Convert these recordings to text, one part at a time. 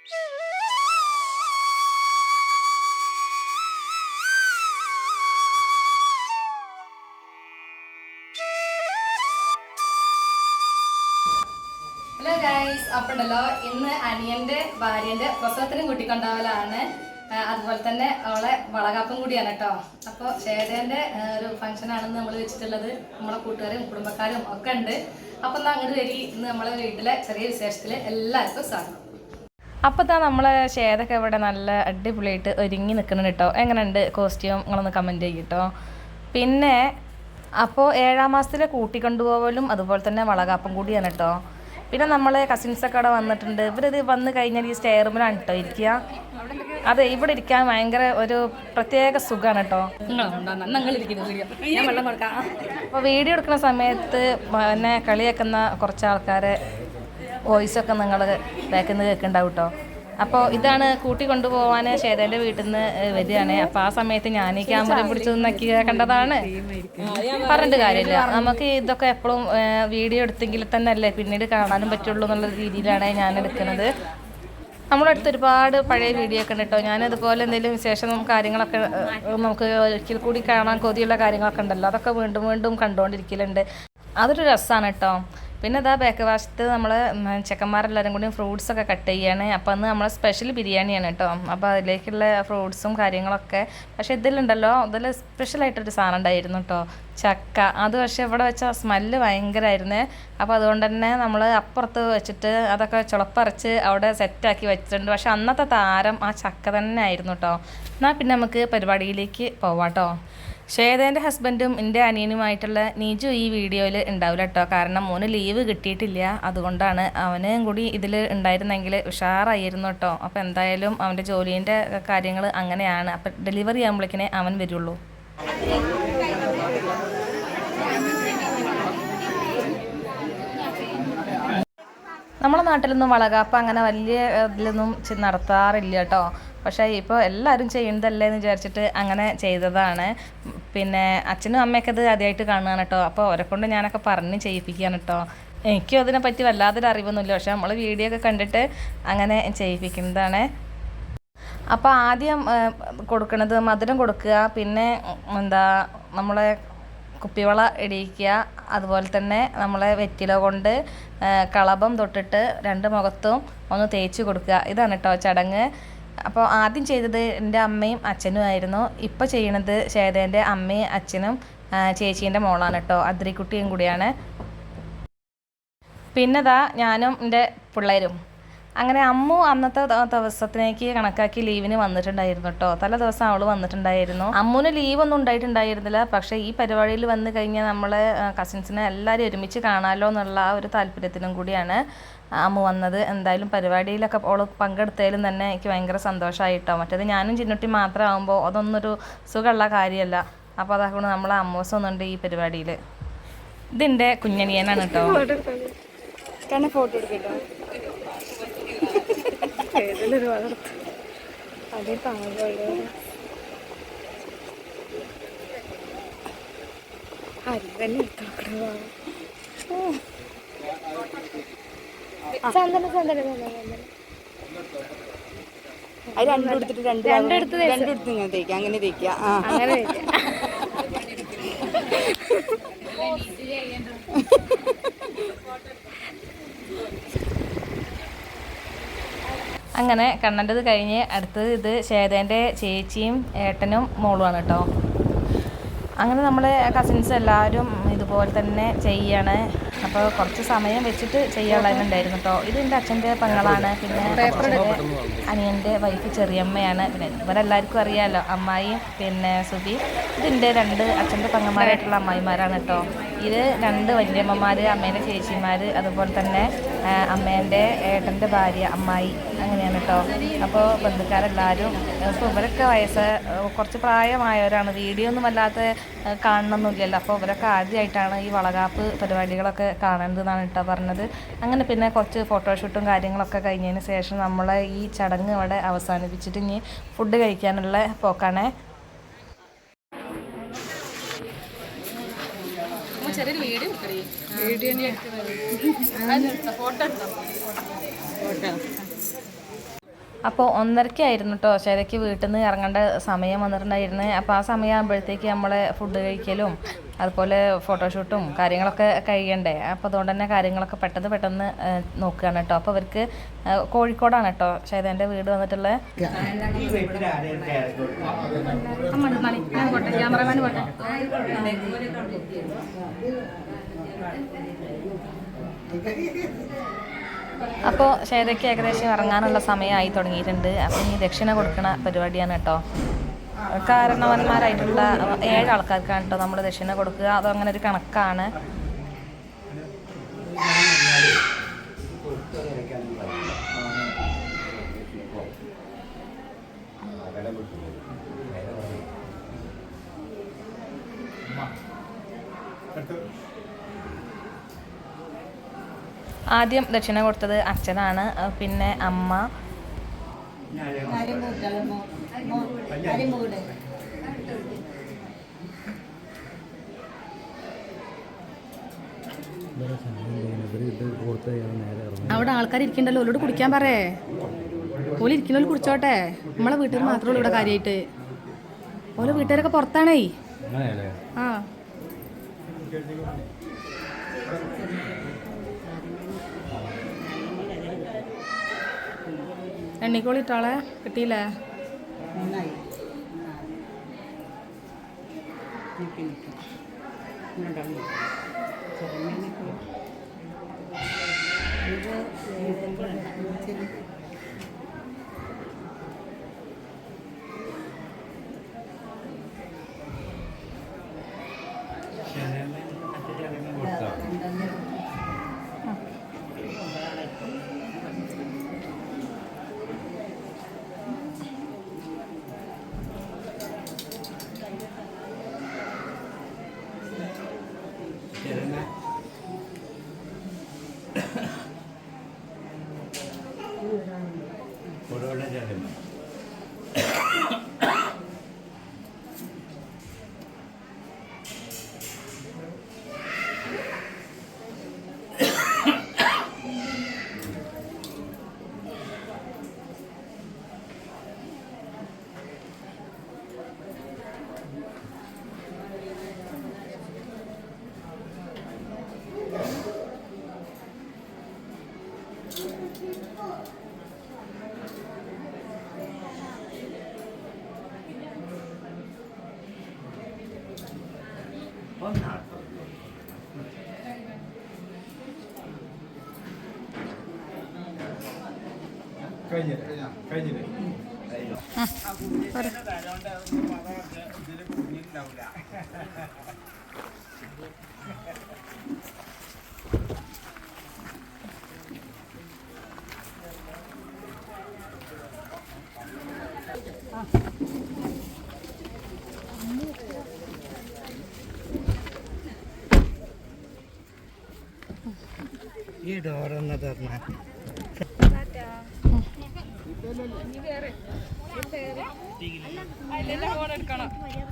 Hello guys, അപ്പോണ്ടല്ലോ ഇന്ന് അനിയന്റെ ഭാര്യന്റെ പ്രസവത്തിനും കൂട്ടിക്കൊണ്ടാവലാണ്. അതുപോലെ തന്നെ അവളെ വളകാപ്പും കൂടിയാണ് കേട്ടോ. അപ്പോൾ ഷേദേന്റെ ഒരു ഫംഗ്ഷൻ ആണെന്ന് നമ്മൾ വെച്ചിട്ടുള്ളത്. നമ്മളെ കൂട്ടുകാരും കുടുംബക്കാരും ഒക്കെ ഉണ്ട്. അപ്പൊ എന്നാ അങ്ങോട്ട് വരി. ഇന്ന് നമ്മളെ വീട്ടിലെ ചെറിയ വിശേഷത്തില് എല്ലാവർക്കും സ്വാഗതം. അപ്പോൾ ഇതാ നമ്മളെ ഷേദൊക്കെ ഇവിടെ നല്ല അടിപൊളിയായിട്ട് ഒരുങ്ങി നിൽക്കുന്നുണ്ട് കേട്ടോ. എങ്ങനെയുണ്ട് കോസ്റ്റ്യൂം? നിങ്ങളൊന്ന് കമൻറ്റ് ചെയ്യും കേട്ടോ. പിന്നെ അപ്പോൾ 7ാം മാസത്തിലെ കൂട്ടിക്കൊണ്ടുപോകലും അതുപോലെ തന്നെ വളകാപ്പും കൂടിയാണ് കേട്ടോ. പിന്നെ നമ്മളെ കസിൻസൊക്കെ അവിടെ വന്നിട്ടുണ്ട്. ഇവരിത് വന്നു കഴിഞ്ഞാൽ ഈ സ്റ്റെയറുമിലാണ് കേട്ടോ ഇരിക്കുക. അതെ, ഇവിടെ ഇരിക്കാൻ ഭയങ്കര ഒരു പ്രത്യേക സുഖമാണ് കേട്ടോ. അപ്പോൾ വീഡിയോ എടുക്കുന്ന സമയത്ത് എന്നെ കളിയാക്കുന്ന കുറച്ച് ആൾക്കാരെ വോയിസൊക്കെ നിങ്ങൾ ബാക്കിൽ നിന്ന് കേൾക്കുന്നുണ്ടാവും കേട്ടോ. അപ്പോൾ ഇതാണ് കൂട്ടിക്കൊണ്ടുപോകാൻ ഷേദേൻ്റെ വീട്ടിൽ നിന്ന് വരികയാണ്. അപ്പോൾ ആ സമയത്ത് ഞാൻ ഈ ക്യാമറ പിടിച്ച് നക്കി കേൾക്കേണ്ടതാണ്. പറഞ്ഞിട്ട് കാര്യമില്ല, നമുക്ക് ഇതൊക്കെ എപ്പോഴും വീഡിയോ എടുത്തെങ്കിൽ തന്നെ അല്ലേ പിന്നീട് കാണാനും പറ്റുള്ളൂ എന്നുള്ള രീതിയിലാണ് ഞാൻ എടുക്കുന്നത്. നമ്മുടെ അടുത്ത് ഒരുപാട് പഴയ വീഡിയോ ഒക്കെ ഉണ്ട് കേട്ടോ. ഞാനിതുപോലെ എന്തെങ്കിലും വിശേഷം കാര്യങ്ങളൊക്കെ നമുക്ക് ഒരിക്കൽ കൂടി കാണാൻ കൊതിയുള്ള കാര്യങ്ങളൊക്കെ ഉണ്ടല്ലോ, അതൊക്കെ വീണ്ടും വീണ്ടും കണ്ടുകൊണ്ടിരിക്കലുണ്ട്. അതൊരു രസമാണ് കേട്ടോ. പിന്നെ ഇതാ ബാക്ക് വശത്ത് നമ്മൾ ചെക്കന്മാരെല്ലാവരും കൂടി ഫ്രൂട്ട്സൊക്കെ കട്ട് ചെയ്യാണ്. അപ്പോൾ അന്ന് നമ്മളെ സ്പെഷ്യൽ ബിരിയാണിയാണ് കേട്ടോ. അപ്പോൾ അതിലേക്കുള്ള ഫ്രൂട്ട്സും കാര്യങ്ങളൊക്കെ. പക്ഷേ ഇതിലുണ്ടല്ലോ, ഇതിൽ സ്പെഷ്യലായിട്ടൊരു സാധനം ഉണ്ടായിരുന്നു കേട്ടോ, ചക്ക. അത് പക്ഷേ ഇവിടെ വെച്ച സ്മെല്ല് ഭയങ്കരമായിരുന്നേ. അപ്പോൾ അതുകൊണ്ട് തന്നെ നമ്മൾ അപ്പുറത്ത് വെച്ചിട്ട് അതൊക്കെ ചുളപ്പറച്ച് അവിടെ സെറ്റാക്കി വെച്ചിട്ടുണ്ട്. പക്ഷേ അന്നത്തെ താരം ആ ചക്ക തന്നെ ആയിരുന്നു കേട്ടോ. എന്നാൽ പിന്നെ നമുക്ക് പരിപാടിയിലേക്ക് പോവാം കേട്ടോ. ഷേദേൻ്റെ ഹസ്ബൻഡും എൻ്റെ അനിയനുമായിട്ടുള്ള നീജു ഈ വീഡിയോയിൽ ഉണ്ടാവില്ല കേട്ടോ. കാരണം മോന് ലീവ് കിട്ടിയിട്ടില്ല, അതുകൊണ്ടാണ്. അവനും കൂടി ഇതിൽ ഉണ്ടായിരുന്നെങ്കിൽ ഉഷാറായിരുന്നു കേട്ടോ. അപ്പോൾ എന്തായാലും അവൻ്റെ ജോലീൻ്റെ കാര്യങ്ങൾ അങ്ങനെയാണ്. അപ്പം ഡെലിവറി ആകുമ്പോഴേക്കിനെ അവൻ വരുള്ളൂ. നമ്മുടെ നാട്ടിലൊന്നും വളകാപ്പ് അങ്ങനെ വലിയ ഇതിലൊന്നും നടത്താറില്ല കേട്ടോ. പക്ഷേ ഇപ്പോൾ എല്ലാവരും ചെയ്യുന്നതല്ലേ എന്ന് വിചാരിച്ചിട്ട് അങ്ങനെ ചെയ്തതാണ്. പിന്നെ അച്ഛനും അമ്മയൊക്കെ ഇത് ആദ്യമായിട്ട് കാണുകയാണ് കേട്ടോ. അപ്പോൾ അവരെ കൊണ്ട് ഞാനൊക്കെ പറഞ്ഞ് ചെയ്യിപ്പിക്കുകയാണ് കേട്ടോ. എനിക്കും അതിനെപ്പറ്റി വല്ലാതൊരു അറിവൊന്നുമില്ല, പക്ഷേ നമ്മൾ വീഡിയോ ഒക്കെ കണ്ടിട്ട് അങ്ങനെ ചെയ്യിപ്പിക്കുന്നതാണ്. അപ്പോൾ ആദ്യം കൊടുക്കുന്നത് മധുരം കൊടുക്കുക, പിന്നെ നമ്മളെ കുപ്പിവള ഇടിയിക്കുക, അതുപോലെ തന്നെ നമ്മളെ വെറ്റില കൊണ്ട് കളഭം തൊട്ടിട്ട് 2 മുഖത്തും ഒന്ന് തേച്ച് കൊടുക്കുക. ഇതാണ് കേട്ടോ ചടങ്ങ്. അപ്പോൾ ആദ്യം ചെയ്തത് എൻ്റെ അമ്മയും അച്ഛനും ആയിരുന്നു. ഇപ്പോൾ ചെയ്യണത് ഷേദേൻ്റെ അമ്മയും അച്ഛനും ചേച്ചീൻ്റെ മോളാണ് കേട്ടോ, അദ്രിക്കുട്ടിയും കൂടിയാണ്. പിന്നെ ഞാനും എൻ്റെ പിള്ളേരും. അങ്ങനെ അമ്മു അന്നത്തെ ദിവസത്തിലേക്ക് കണക്കാക്കി ലീവിന് വന്നിട്ടുണ്ടായിരുന്നു കേട്ടോ. തല ദിവസം അവൾ വന്നിട്ടുണ്ടായിരുന്നു. അമ്മുവിന് ലീവൊന്നും ഉണ്ടായിട്ടുണ്ടായിരുന്നില്ല. പക്ഷേ ഈ പരിപാടിയിൽ വന്നു കഴിഞ്ഞാൽ നമ്മളെ കസിൻസിനെ എല്ലാവരും ഒരുമിച്ച് കാണാമല്ലോ എന്നുള്ള ആ ഒരു താല്പര്യത്തിനും കൂടിയാണ് അമ്മു വന്നത്. എന്തായാലും പരിപാടിയിലൊക്കെ അവൾ പങ്കെടുത്തതിലും തന്നെ എനിക്ക് ഭയങ്കര സന്തോഷമായിട്ടോ. മറ്റേത് ഞാനും ചിന്നുട്ടി മാത്രമാകുമ്പോൾ അതൊന്നൊരു സുഖമുള്ള കാര്യമല്ല. അപ്പോൾ അതുകൊണ്ട് നമ്മളെ അമ്മൂസ് ഒന്നുണ്ട് ഈ പരിപാടിയിൽ. ഇതിൻ്റെ കുഞ്ഞനിയനാണ് കേട്ടോ. ഫോട്ടോ എടുക്കട്ടോ. ഏതൊരു വളർത്ത് അതേ പാവല്ലോ. അരി തന്നെ എടുത്തോക്കണ ചന്ദന ചന്ദന ചന്ദന അത് രണ്ടെടുത്തിട്ട് രണ്ടെടുത്ത് ഇങ്ങനെ തേക്കാം, അങ്ങനെ തേക്കാം. അങ്ങനെ തേക്കാം. അങ്ങനെ കണ്ണൻ്റെത് കഴിഞ്ഞ് അടുത്തത് ഇത് ഷേദേൻ്റെ ചേച്ചിയും ഏട്ടനും മോളുമാണ് കേട്ടോ. അങ്ങനെ നമ്മളെ കസിൻസ് എല്ലാവരും ഇതുപോലെ തന്നെ ചെയ്യാണ്. അപ്പോൾ കുറച്ച് സമയം വെച്ചിട്ട് ചെയ്യാനുള്ളതുണ്ടായിരുന്നു കേട്ടോ. ഇത് എൻ്റെ അച്ഛൻ്റെ പെങ്ങളാണ്. പിന്നെ അനിയൻ്റെ വൈഫ് ചെറിയമ്മയാണ്. പിന്നെ ഇവരെല്ലാവർക്കും അറിയാമല്ലോ, അമ്മായിയും പിന്നെ സുബി. ഇതിൻ്റെ 2 അച്ഛൻ്റെ പെങ്ങന്മാരായിട്ടുള്ള അമ്മായിമാരാണ് കേട്ടോ. ഇത് 2 വല്യമ്മമാർ, അമ്മേൻ്റെ ചേച്ചിമാർ, അതുപോലെ തന്നെ അമ്മേൻ്റെ ഏട്ടൻ്റെ ഭാര്യ അമ്മായി, അങ്ങനെയാണ് കേട്ടോ. അപ്പോൾ ബന്ധുക്കാരെല്ലാവരും ഇപ്പോൾ ഇവരൊക്കെ കുറച്ച് പ്രായമായവരാണ്. വീഡിയോ ഒന്നും വല്ലാത്ത കാണണമെന്നില്ലല്ലോ. അപ്പോൾ ഇവരൊക്കെ ആദ്യമായിട്ടാണ് ഈ വളകാപ്പ് പരിപാടികളൊക്കെ കാണേണ്ടതെന്നാണ് കേട്ടോ പറഞ്ഞത്. അങ്ങനെ പിന്നെ കുറച്ച് ഫോട്ടോഷൂട്ടും കാര്യങ്ങളൊക്കെ കഴിഞ്ഞതിന് ശേഷം നമ്മളെ ഈ ചടങ്ങ് അവിടെ അവസാനിപ്പിച്ചിട്ട് ഇനി ഫുഡ് കഴിക്കാനുള്ള പോക്കാണേ. ചെറിയൊരു വീഡിയോ ഫോട്ടോ. അപ്പോൾ 1:30 കേട്ടോ ശരിക്ക് വീട്ടിൽ നിന്ന് ഇറങ്ങേണ്ട സമയം വന്നിട്ടുണ്ടായിരുന്നു. അപ്പോൾ ആ സമയമാകുമ്പോഴത്തേക്ക് നമ്മളെ ഫുഡ് കഴിക്കലും അതുപോലെ ഫോട്ടോഷൂട്ടും കാര്യങ്ങളൊക്കെ കഴിയണ്ടേ. അപ്പോൾ അതുകൊണ്ട് തന്നെ കാര്യങ്ങളൊക്കെ പെട്ടെന്ന് നോക്കുകയാണ് കേട്ടോ. അപ്പോൾ അവർക്ക് കോഴിക്കോടാണ് കേട്ടോ ഷൈദേൻ്റെ വീട് വന്നിട്ടുള്ളത്. അപ്പോൾ ഷൈദയ്ക്ക് ഏകദേശം ഇറങ്ങാനുള്ള സമയമായി തുടങ്ങിയിട്ടുണ്ട്. അപ്പോൾ ഇനി ദക്ഷിണ കൊടുക്കണ പരിപാടിയാണ് കേട്ടോ. കാരണവന്മാരായിട്ടുള്ള 7 ആൾക്കാർക്കാണ് കേട്ടോ നമ്മൾ ദക്ഷിണ കൊടുക്കുക. അതോ അങ്ങനെ ഒരു കണക്കാണ്. ആദ്യം ദക്ഷിണ കൊടുത്തത് അച്ഛനാണ്, പിന്നെ അമ്മ, അവിടെ ആൾക്കാർ ഇരിക്കണ്ടല്ലോ, ഓലോട് കുടിക്കാൻ പറയേ. ഓല് ഇരിക്കണോല് കുടിച്ചോട്ടെ. നമ്മളെ വീട്ടിൽ മാത്രമേ ഉള്ളൂ ഇവിടെ കാര്യമായിട്ട്. ഓരോ വീട്ടുകാരൊക്കെ പുറത്താണേ. ആ എണ്ണിക്കോളിട്ടാളെ കിട്ടിയില്ലേ? ഈ ഡോറൊന്ന് തുറന്ന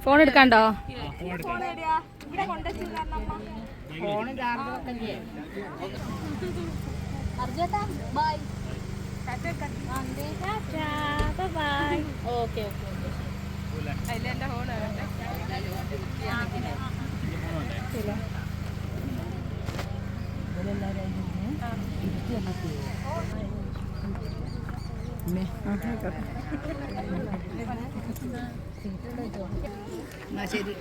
ഫോൺ എടുക്കാണ്ടോ? ശരി.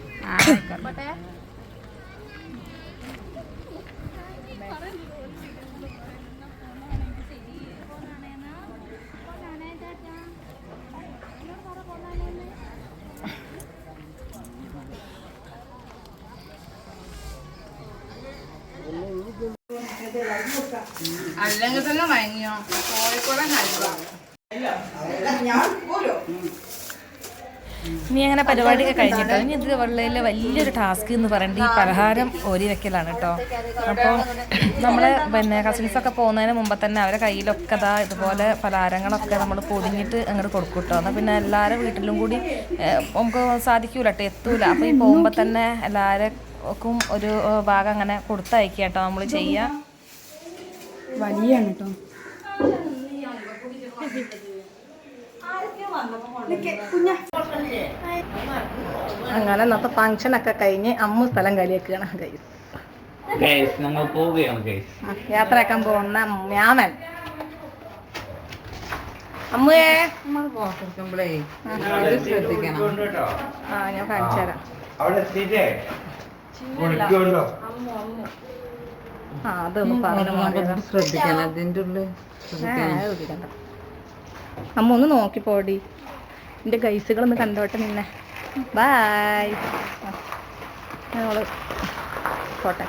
അല്ലെങ്കിൽ തന്നെ മയങ്ങിയോ? കോഴിക്കോടൻ ഹൽവ. ഇനി അങ്ങനെ പരിപാടിയൊക്കെ കഴിഞ്ഞിട്ടോ. ഇനി ഇത് വെള്ളയിലെ വലിയൊരു ടാസ്ക് എന്ന് പറയുന്നത് ഈ പലഹാരം ഓരി വെക്കലാണ് കേട്ടോ. അപ്പോൾ നമ്മൾ കസിൻസൊക്കെ പോകുന്നതിന് മുമ്പ് തന്നെ അവരെ കയ്യിലൊക്കെ ഇതുപോലെ പലഹാരങ്ങളൊക്കെ നമ്മൾ പൊതിഞ്ഞിട്ട് അങ്ങോട്ട് കൊടുക്കും കേട്ടോ. എന്നാൽ പിന്നെ എല്ലാവരും വീട്ടിലും കൂടി നമുക്ക് സാധിക്കൂല കേട്ടോ, എത്തൂല. അപ്പോൾ ഈ പോകുമ്പോൾ തന്നെ എല്ലാവർക്കും ഒരു ഭാഗം അങ്ങനെ കൊടുത്തയക്കുക കേട്ടോ നമ്മൾ ചെയ്യുക. വലിയാണ് കേട്ടോ. അങ്ങനെ ഇന്നത്തെ ഫംഗ്ഷനൊക്കെ കഴിഞ്ഞ് അമ്മ സ്ഥലം കളിയാക്കുകയാണ് ഗൈസ്. നമ്മൾ പോവുകയാണ് യാത്രയാക്കാൻ പോകുന്ന ഞാമൻ അമ്മേ ഞാൻ കാണിച്ചു തരാം. അതൊന്നും പറഞ്ഞു ശ്രദ്ധിക്കണം അതിൻ്റെ ഉള്ളിൽ അമ്മ ഒന്ന് നോക്കിപ്പോടി. എൻ്റെ ഗൈസുകളൊന്ന് കണ്ടോട്ടെ നിന്നെ. ബായ്. ഞങ്ങള് പോട്ടെ.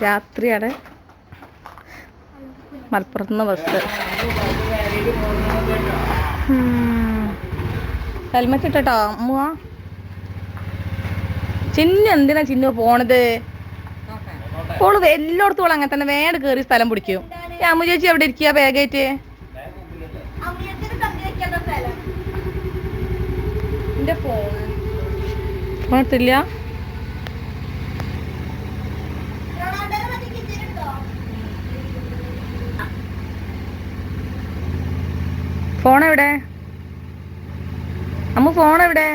രാത്രിയാണ് മലപ്പുറത്ത് നിന്ന് ബസ്. ഹെൽമെറ്റ് ഇട്ടോ അമ്മ. ചിന്നു എന്തിനാ ചിന്നു പോണത്? ഓള് എല്ലായിടത്തും ഓള് അങ്ങനെ തന്നെ വേണ്ട കയറി സ്ഥലം പിടിക്കും. അമ്മ ചേച്ചി എവിടെ ഇരിക്കുക ബാഗായിട്ട്? എന്റെ ഫോൺ എടുത്തില്ല. ഫോൺ എവിടെ അമ്മ? ഫോൺ എവിടെ?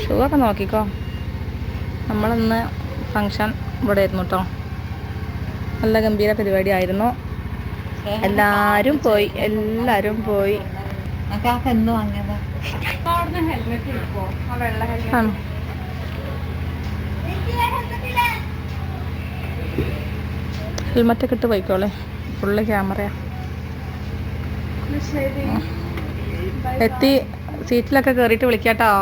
ഷൂ ഒക്കെ നോക്കിക്കോ. നമ്മളിന്ന് ഫങ്ഷൻ ഇവിടെ ആയിരുന്നു കേട്ടോ. നല്ല ഗംഭീര പരിപാടി ആയിരുന്നു. എല്ലാരും പോയി. ഹെൽമറ്റൊക്കെ ഇട്ട് പോയിക്കോളെ. ഫുള്ള് ക്യാമറയാ. എത്തി. സീറ്റിലൊക്കെ കയറിയിട്ട് വിളിക്കാട്ടോ.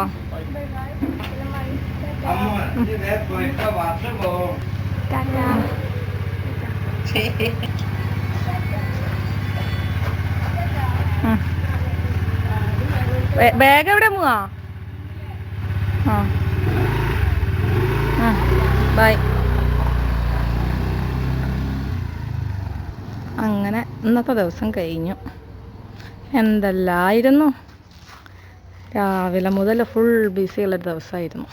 ബാഗ് എവിടെ പോവാ? ബൈ. അങ്ങനെ ഇന്നത്തെ ദിവസം കഴിഞ്ഞു. എന്തെല്ലായിരുന്നു. രാവിലെ മുതൽ ഫുൾ ബിസിയുള്ള ദിവസമായിരുന്നു.